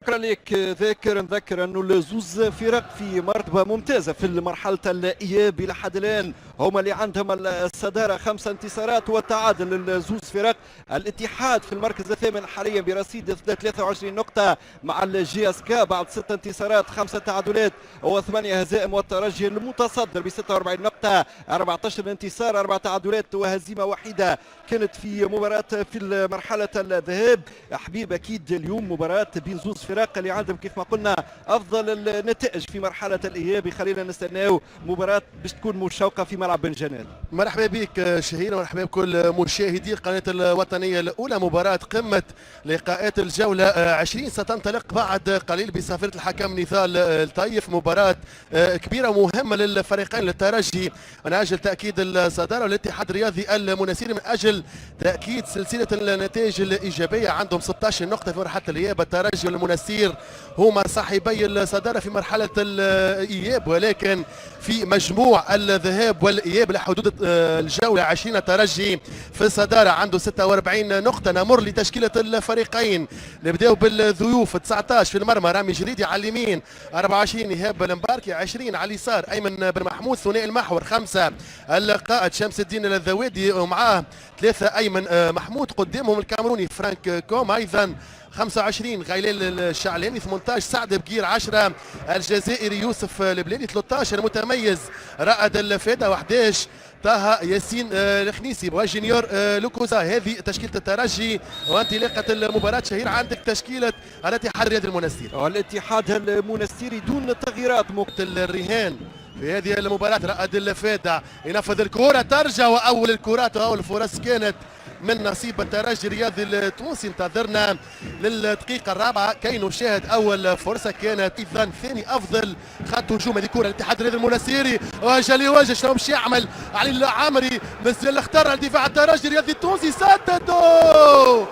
شكرا لك ذاكر. نذكر انه الزوز فرق في مرتبه ممتازه في مرحله الاياب الى حد الان، هما اللي عندهم الصداره 5 انتصارات والتعادل. الزوز فرق الاتحاد في المركز الثامن حاليا برصيد 23 نقطه مع الجي اس كا بعد 6 انتصارات 5 تعادلات و8 هزائم، والترجي المتصدر ب 46 نقطه 14 انتصار 4 تعادلات وهزيمه وحيده. كانت في مباراه في مرحله الذهاب حبيب اكيد اليوم مباراه بين زوز فرق اللي عندهم كيف ما قلنا افضل النتائج في مرحله الاياب. خلينا نستناو مباراه باش تكون مشوقه في ملعب بن جنال. مرحبا بك شهير، ومرحبا بكل مشاهدي القناه الوطنيه الاولى. مباراه قمه لقاءات الجوله 20 ستنطلق بعد قليل بصافره الحكم نضال الطيف. مباراه كبيره ومهمه للفريقين، للترجي من اجل تاكيد الصداره والاتحاد الرياضي المناسيري من اجل تاكيد سلسله النتائج الايجابيه. عندهم 16 نقطه في مرحله الاياب. الترجي والمناسير هما صاحبي الصداره في مرحله الاياب، ولكن في مجموع الذهاب والاياب لحدود الجوله 20 الترجي في الصداره عنده 46 نقطه. نمر لتشكيله الفريقين. نبداو بالضيوف. 19 في المرمى رامي جريدي على اليمين، 24 ايهاب المباركي، 20 على اليسار ايمن بن محمود ثنائي المحور، 5 القائد شمس الدين الذويدي ومعاه 3 ايمن محمود، قدامهم الكاميروني فرانك كوم، ايضا 25 غيلال الشعلاني، 18 سعد بقير، 10 الجزائري يوسف البليلي، 13 متميز رائد الفاده، 11 طه ياسين الخنيسي وجونيور لوكوزا. هذه تشكيله الترجي وانطلاقه المباراه. شهير عندك تشكيله الاتحاد الرياضي المنستيري. والاتحاد المنستيري دون تغييرات. الرهان في هذه المباراة رائد الفادة ينفذ الكرة، ترجع وأول الكرات وأول الفرص كانت من نصيب الترجي الرياضي التونسي. انتظرنا للدقيقة الرابعة كي نشاهد أول فرصة، كانت إذا ثاني أفضل خط هجوم. هذه كرة الاتحاد الرياضي المنستيري وجه لوجه، شنو باش يعمل علي العامري، مازال اختار الدفاع الترجي الرياضي التونسي، سددوا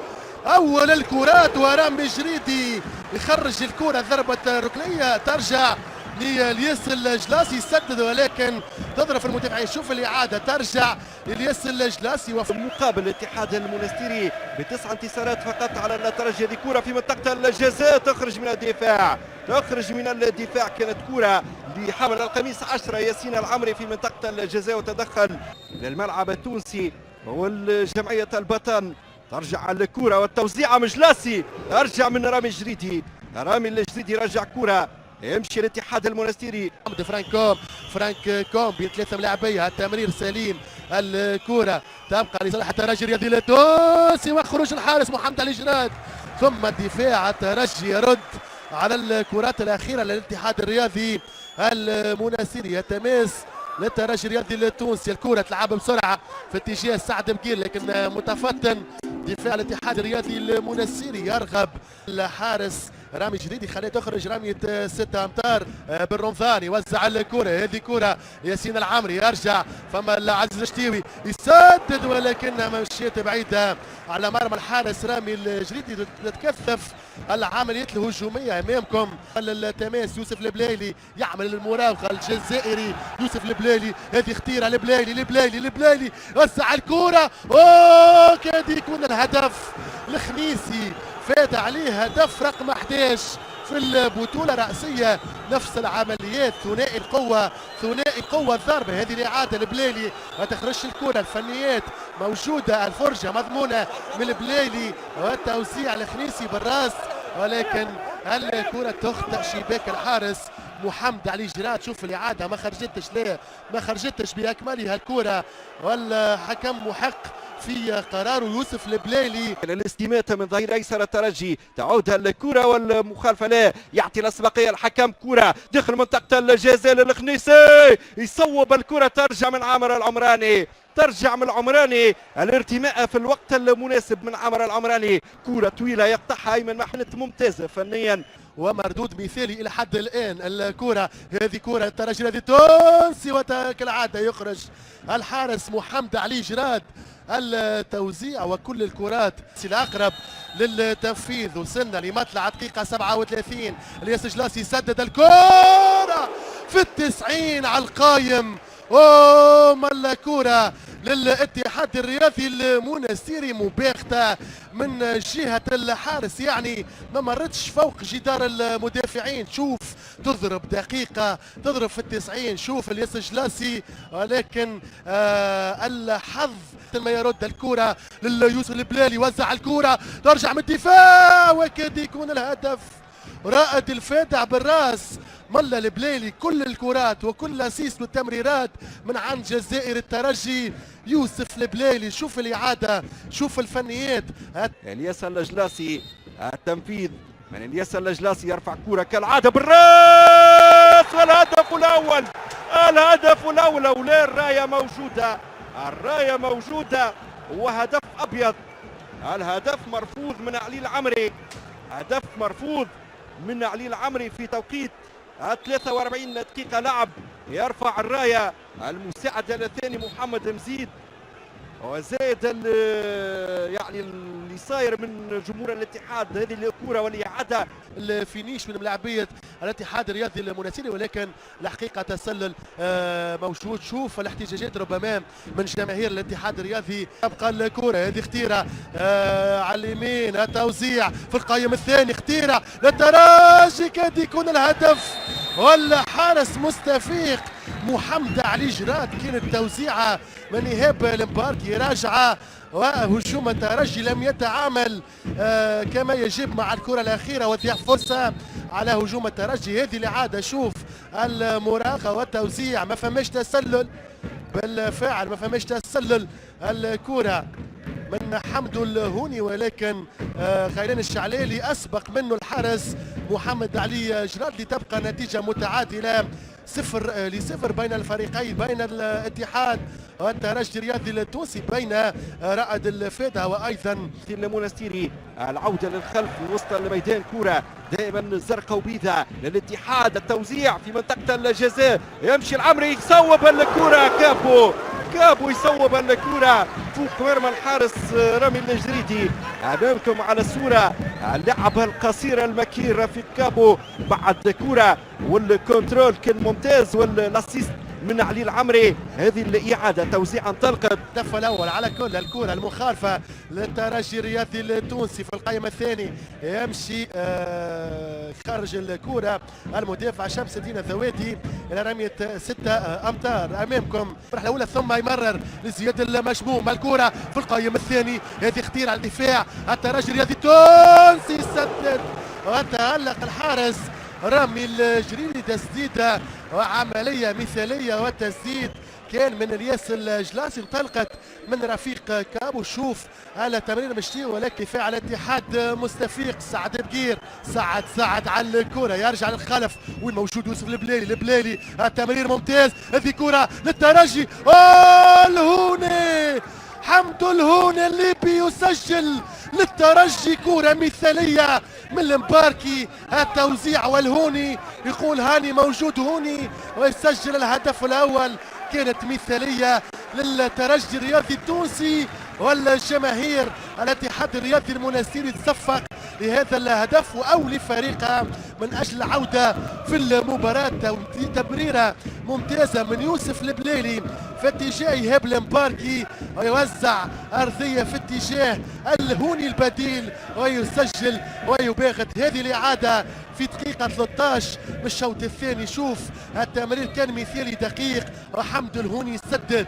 أول الكرات ورامي جريدي يخرج الكرة ضربة ركنية، ترجع لإلياس الجلاسي يسدد ولكن تضرب المدافعين. شوف الإعادة، ترجع إلياس الجلاسي. وفي المقابل الاتحاد المنستيري ب9 انتصارات فقط على الترجي. هذه كرة في منطقة الجزاء تخرج من الدفاع، كانت كرة لحامل القميص 10 ياسين العمري في منطقة الجزاء، وتدخل للملعب التونسي والجمعية البطن. ترجع الكرة والتوزيعة مجلاسي، ترجع من رامي الجريدي رجع كرة، يمشي الاتحاد المنستيري. فرانك كوم بين 3 ملاعبيه، التمرير سليم، الكرة تبقى لصالح الترجي الرياضي التونسي وخروج الحارس محمد علي جراد، ثم الدفاع الترجي يرد على الكرات الأخيرة للاتحاد الرياضي المنستيري. يتماس للترجي الرياضي التونسي، الكرة تلعب بسرعة في اتجاه سعد بقير لكن متفتن دفاع الاتحاد الرياضي المنستيري. يرغب الحارس رامي جديدي، خليه تخرج رمية 6 امتار بالرمضان، يوزع الكرة. هذه كرة ياسين العمري، يرجع فما العزيز الشتيوي يسدد ولكنها مشيت بعيدة على مرمى الحارس رامي الجريدي. تتكثف العمليات الهجومية أمامكم. التماس يوسف البليلي يعمل المراوغة، الجزائري يوسف البليلي، هذه خطيرة، البليلي وزع الكرة، كاد يكون الهدف. الخنيسي فات عليه هدف رقم 11 في البطولة الرئيسية. نفس العمليات، ثنائي قوة الضربة. هذه الإعادة البليلي ما تخرجش الكرة، الفنيات موجودة، الفرجة مضمونة من البليلي والتوزيع الخنيسي بالراس، ولكن الكرة تخطئ شباك الحارس محمد علي جراد. شوف الإعادة ما خرجتش بأكملها الكرة، والحكم محق في قرار يوسف البليلي. الاستماتة من ظهير ايسر الترجي، تعود الكرة والمخالفة لا يعطي الاسبقية الحكم. كرة داخل منطقة الجزاء للخنيسي، يصوب الكرة، ترجع من عامر العمراني. الارتماء في الوقت المناسب من عامر العمراني. كرة طويلة يقطعها ايمن محمد، ممتازة فنيا ومردود مثالي الى حد الان. الكره هذه كره الترجي التونسي، وكالعاده يخرج الحارس محمد علي جراد. التوزيع وكل الكرات الاقرب للتنفيذ. وصلنا لمطلع دقيقه 37. الياس جلاسي يسدد الكره في 90 على القايم. ما الكرة للاتحاد الرياضي المنستيري مباغته من جهة الحارس، يعني ما مرتش فوق جدار المدافعين. شوف تضرب دقيقة، تضرب في ال90. شوف الياس جلاسي، ولكن الحظ ما يرد الكرة ليوسف البلالي. وزع الكرة ترجع من الدفاع وكاد يكون الهدف. رائد الفاتح بالراس ملا البلالي، كل الكرات وكل الاسيست والتمريرات من عند جزائر الترجي. يوسف البلالي، شوف الإعادة، شوف الفنيات. الياس الجلاسي، التنفيذ من الياس الجلاسي، يرفع كرة كالعادة بالراس والهدف الأول. الهدف الأول، ولا الراية موجودة، الراية موجودة وهدف أبيض. الهدف مرفوض من علي العمري، هدف مرفوض من علي العمري في توقيت 43 دقيقة لعب. يرفع الراية المساعد الثاني محمد مزيد، وزائد يعني اللي صاير من جمهور الاتحاد. هذه الكرة والإعادة الفينيش من ملاعبية الاتحاد الرياضي المنستيري، ولكن الحقيقة تسلل موجود. شوف الاحتجاجات ربما من جماهير الاتحاد الرياضي. تبقى الكرة هذه خطيرة على اليمين، التوزيع في القائم الثاني خطيرة للترجي، كاد يكون الهدف. والحارس مستفيق محمد علي جراد، كانت توزيعة من إيهاب المباركي راجعة، وهجوم الترجي لم يتعامل كما يجب مع الكرة الأخيرة وضيع فرصة على هجوم الترجي. هذه الإعادة، شوف المراقة والتوزيع، ما فماش تسلل بالفعل، ما فماش تسلل. الكرة من حمد الهوني، ولكن خيران الشعلالي أسبق منه الحارس محمد علي جراد لتبقى نتيجة متعادلة 0-0 بين الفريقين، بين الاتحاد والترجي الرياضي التونسي، بين رائد الفاتحة وايضا المنستيري. العودة للخلف في وسط الميدان، كرة دائما زرقاء وبيضاء للاتحاد. التوزيع في منطقة الجزاء، يمشي العمري يصوب الكرة، كابو يصوب الكرة فوق مرمى الحارس رامي الجريدي. امامكم على الصورة اللعبة القصيرة المكي رفيق كابو بعد كرة، والكنترول كان ممتاز، والاسيست من علي العمري. هذه الإعادة توزيع انطلقت. الدفع الأول على كل الكرة المخالفة للترجي الرياضي التونسي في القائمة الثاني، يمشي خارج الكرة المدافع شمس الدين الذواتي إلى رمية 6 أمتار أمامكم. المرحلة الأولى ثم يمرر لزياد المشموم. الكرة في القائمة الثاني، هذه خطيرة على الدفاع الترجي الرياضي التونسي، سدد وتألق الحارس رامي الجريدي. تسديدة وعملية مثالية، والتسديد كان من الياس الجلاسي، انطلقت من رفيق كابو. شوف على تمرير مشتي، ولكن فعل الاتحاد مستفيق. سعد بقير، سعد على الكرة، يرجع للخلف وين موجود يوسف البلالي. التمرير ممتاز، هذه كرة للترجي. الهوني، حمد الهوني الليبي يسجل للترجي كرة مثالية من المباركي. التوزيع والهوني يقول هاني موجود هوني، ويسجل الهدف الأول. كانت مثالية للترجي الرياضي التونسي، والجماهير الاتحاد الرياضي المنستيري تصفق لهذا الهدف او لفريقها من اجل العوده في المباراه. تمريره ممتازه من يوسف البلالي في اتجاه ايهاب المباركي، ويوزع ارضيه في اتجاه الهوني البديل ويسجل ويباغت. هذه الاعاده في دقيقه 13 من الشوط الثاني. شوف التمرير كان مثالي دقيق، وحمد الهوني سدد.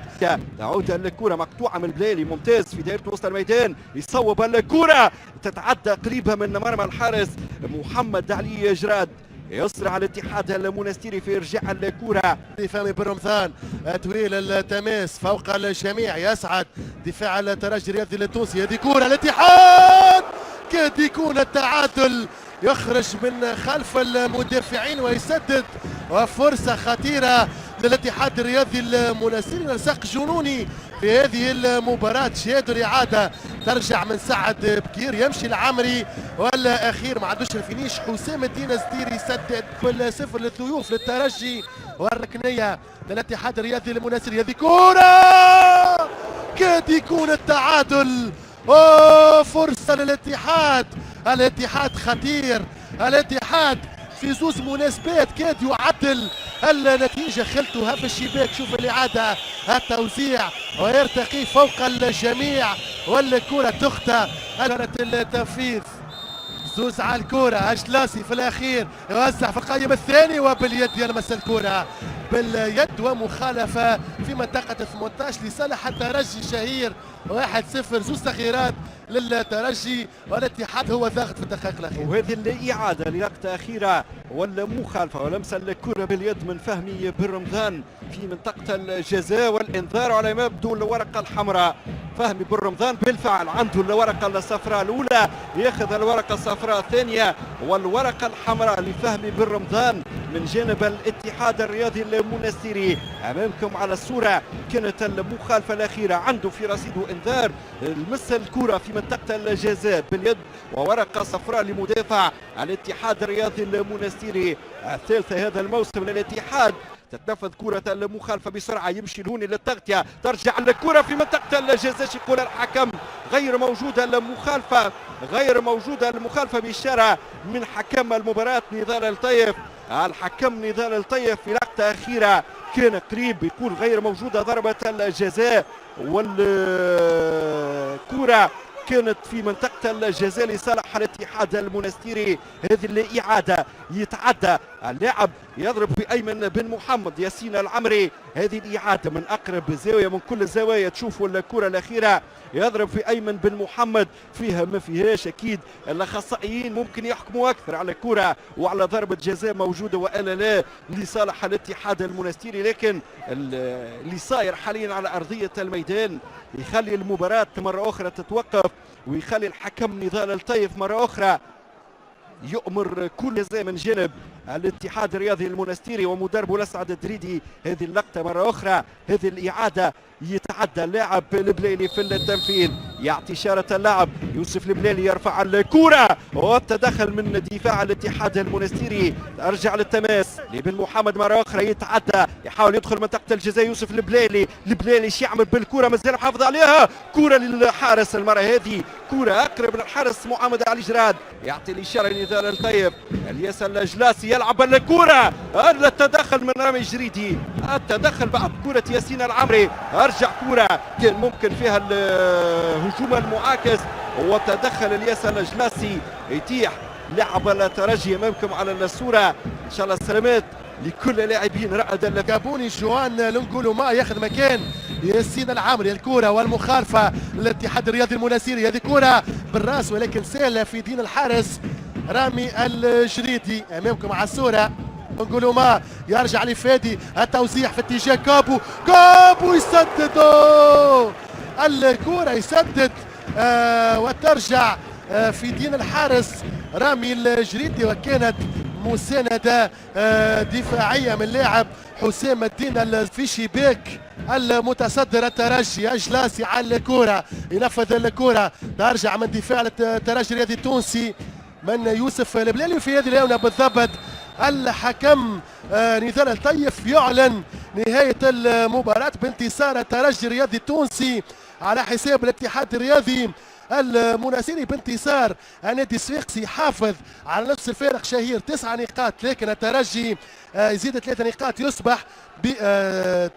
تعود الكرة مقطوعة من البلالي، ممتاز في دائرة وسط الميدان، يصوب الكرة تتعدى قريبة من مرمى الحارس محمد علي جراد. يسرع الاتحاد المنستيري في ارجاع الكرة. فهمي بن رمضان، طويل التماس فوق الجميع، يسعد دفاع الترجي الرياضي التونسي. هذه كرة الاتحاد، كاد يكون التعادل، يخرج من خلف المدافعين ويسدد، وفرصة خطيرة للاتحاد الرياضي المنستيري. نسق جنوني في هذه المباراة. شهادة الإعادة ترجع من سعد بكير، يمشي العمري، والأخير ما عندوش الفينيش حسام الدين الزديري يسدد. 0 للضيوف للترجي، والركنية للاتحاد الرياضي المنستيري. هذه كرة كاد يكون التعادل، فرصة للاتحاد. الاتحاد خطير، الاتحاد في زوز مناسبات كاد يعدل النتيجة خلتها في الشباك. شوف الإعادة، التوزيع ويرتقي فوق الجميع والكرة تخطى. كانت التنفيذ زوز على الكرة، أجلاسي في الأخير يوزع في القائم الثاني وباليد يلمس الكرة باليد ومخالفة في منطقة 18 لصالح الترجي الشهير. 1-0 زوز تغييرات للترجي والاتحاد هو ضاغط في الدقائق الأخيرة. وهذه الإعادة للقطة أخيرة ولا مخالفة ولمس الكرة باليد من فهمي بن رمضان في منطقة الجزاء والإنذار على ما يبدو الورقة الحمراء. فهمي بن رمضان بالفعل عنده الورقة الصفراء الأولى، ياخذ الورقة الصفراء الثانية والورقة الحمراء لفهمي بن رمضان من جانب الاتحاد الرياضي المنستيري. أمامكم على الصورة كانت المخالفة الأخيرة، عنده في رصيده إنذار، لمس الكرة في منطقة الجزاء باليد وورقة صفراء لمدافع الاتحاد الرياضي المنستيري. الثالثة هذا الموسم للاتحاد. تتنفذ كرة المخالفة بسرعة، يمشي الهوني للتغطية، ترجع الكرة في منطقة الجزاء، يقول الحكم غير موجودة المخالفة، غير موجودة المخالفة بإشارة من حكم المباراة نضال الطيف. الحكم نضال الطيف في لقطة أخيرة كان قريب يقول غير موجودة ضربة الجزاء، والكرة كانت في منطقة الجزاء لصالح الاتحاد المنستيري. هذه الإعادة يتعدى اللاعب يضرب في أيمن بن محمد ياسين العمري. هذه الإعادة من أقرب زاوية من كل الزوايا تشوفوا الكرة الأخيرة، يضرب في أيمن بن محمد، فيها ما فيهاش أكيد. الأخصائيين ممكن يحكموا أكثر على الكرة وعلى ضربة جزاء موجودة وإلا لا لصالح الاتحاد المنستيري، لكن اللي صاير حاليا على أرضية الميدان يخلي المباراة مرة أخرى تتوقف ويخلي الحكم نضال الطيف مرة أخرى يؤمر كل جزاء من جانب الاتحاد الرياضي المنستيري ومدربه الأسعد الدريدي. هذه اللقطة مرة أخرى، هذه الإعادة يتعدى اللاعب البليلي في التنفيذ، يعطي إشارة اللاعب يوسف البليلي، يرفع الكرة والتدخل من دفاع الاتحاد المنستيري، ترجع للتماس لبن محمد مرة أخرى، يتعدى يحاول يدخل منطقة الجزاء يوسف البليلي. البليلي شو يعمل بالكرة؟ مازال محافظ عليها، كرة للحارس المرة هذه، كرة أقرب للحارس محمد علي جراد، يعطي الإشارة لنضال الطيف. الياس الجلاسي يلعب الكرة، التدخل من رامي جريدي، التدخل بعد كرة ياسين العمري، ارجع كرة كان ممكن فيها الهجوم المعاكس وتدخل الياس الجلاسي، يتيح لعب الترجي امامكم على الصورة. ان شاء الله السلامات لكل لاعبين رائد الكابوني. جوان لونجولو ما ياخذ مكان ياسين العمري. الكرة والمخالفة للاتحاد الرياضي المنستيري، هذه كرة بالراس ولكن سهلة في دين الحارس رامي الجريدي. امامكم على الصورة نقولوا ما يرجع لفادي، التوزيع في اتجاه كابو، كابو يسدد الكرة، يسدد وترجع في دين الحارس رامي الجريدي، وكانت مساندة دفاعية من لاعب حسام الدين في شباك المتصدر الترجي. أجلاسي على الكرة، ينفذ الكرة، ترجع من دفاع الترجي الرياضي التونسي من يوسف البليلي. في هذه الآونة بالضبط الحكم نضال الطيف يعلن نهاية المباراة بانتصار الترجي الرياضي التونسي على حساب الاتحاد الرياضي المنستيري بانتصار النادي الصفاقسي. حافظ على نفس الفارق شهير 9 نقاط، لكن الترجي يزيد 3 نقاط يصبح ب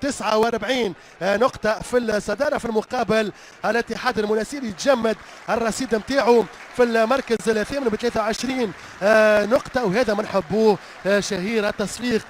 49 نقطة في الصدارة. في المقابل الاتحاد المنستيري يتجمد الرصيد نتاعو في المركز الثامن ب 23 نقطة، وهذا من حبوه شهير التصفيق.